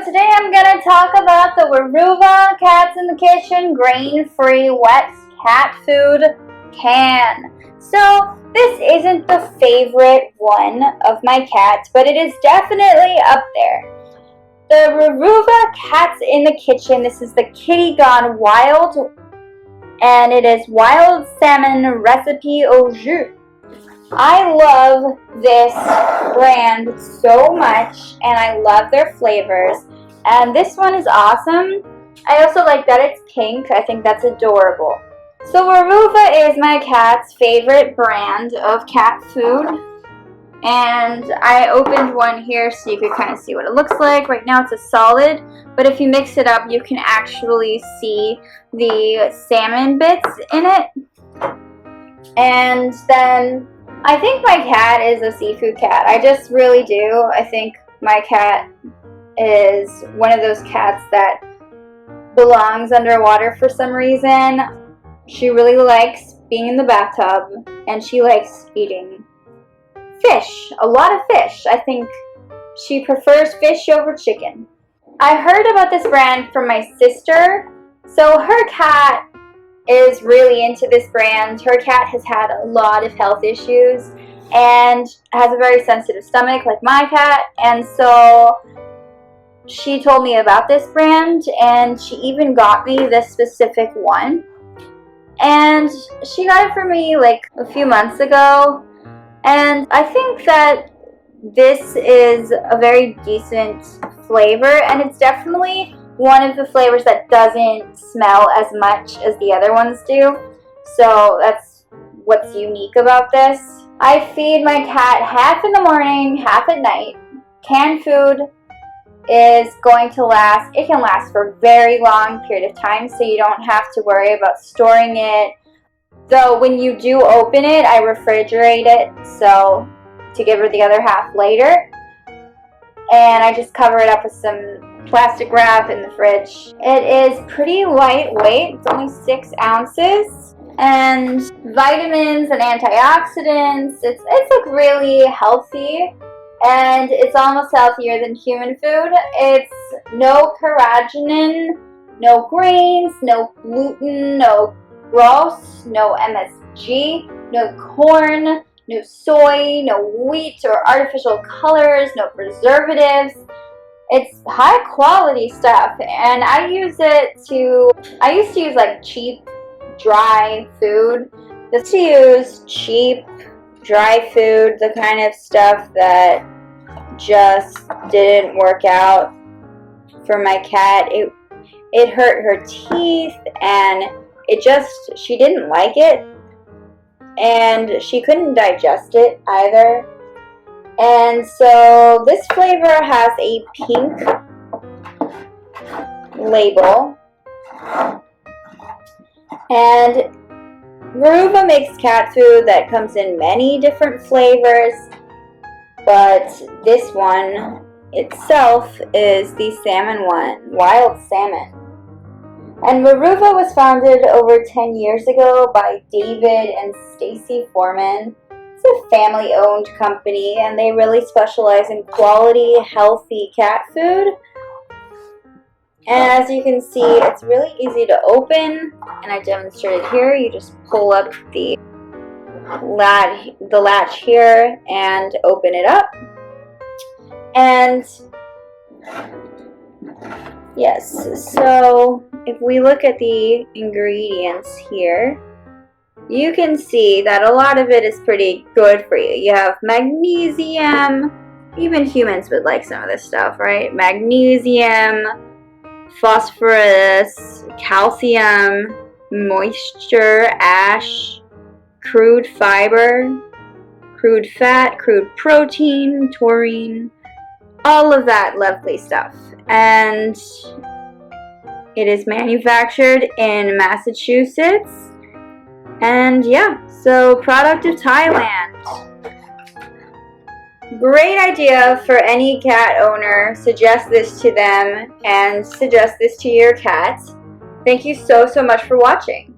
today I'm going to talk about the Weruva Cats in the Kitchen grain-free wet cat food can. So this isn't the favorite one of my cats, but it is definitely up there. The Weruva Cats in the Kitchen, this is the kitty gone wild, and it is wild salmon recipe au jus. I love this brand so much, and I love their flavors, and this one is awesome. I also like that it's pink. I think that's adorable. So Weruva is my cat's favorite brand of cat food, and I opened one here so you could kind of see what it looks like. Right now it's a solid, but if you mix it up you can actually see the salmon bits in it. And then I think my cat is a seafood cat. I just really do. I think my cat is one of those cats that belongs underwater for some reason. She really likes being in the bathtub, and she likes eating fish, a lot of fish. I think she prefers fish over chicken. I heard about this brand from my sister. So her cat is really into this brand. Her cat has had a lot of health issues and has a very sensitive stomach like my cat, and so she told me about this brand, and she even got me this specific one, and she got it for me like a few months ago, and I think that this is a very decent flavor, and it's definitely one of the flavors that doesn't smell as much as the other ones do. So that's what's unique about this. I feed my cat half in the morning, half at night. Canned food is going to last, it can last for a very long period of time, so you don't have to worry about storing it. Though when you do open it, I refrigerate it so to give her the other half later. And I just cover it up with some plastic wrap in the fridge. It is pretty lightweight. It's only 6 ounces, and vitamins and antioxidants. It's like really healthy, and it's almost healthier than human food. It's no carrageenan, no grains, no gluten, no gross, no MSG, no corn, no soy, no wheat or artificial colors, no preservatives. It's high quality stuff, and I used to use like cheap dry food. Just to use cheap dry food, the kind of stuff that just didn't work out for my cat. It hurt her teeth, and she didn't like it, and she couldn't digest it either. And so this flavor has a pink label, and Weruva makes cat food that comes in many different flavors, but this one itself is the salmon one, wild salmon. And Weruva was founded over 10 years ago by David and Stacie Forman. It's a family-owned company, and they really specialize in quality, healthy cat food. And as you can see, it's really easy to open, and I demonstrated here. You just pull up the latch here and open it up. And yes, so if we look at the ingredients here, you can see that a lot of it is pretty good for you. You have magnesium. Even humans would like some of this stuff, right? Magnesium, phosphorus, calcium, moisture, ash, crude fiber, crude fat, crude protein, taurine, all of that lovely stuff. And it is manufactured in Massachusetts. And yeah, so product of Thailand. Great idea for any cat owner. Suggest this to them and suggest this to your cat. Thank you so much for watching.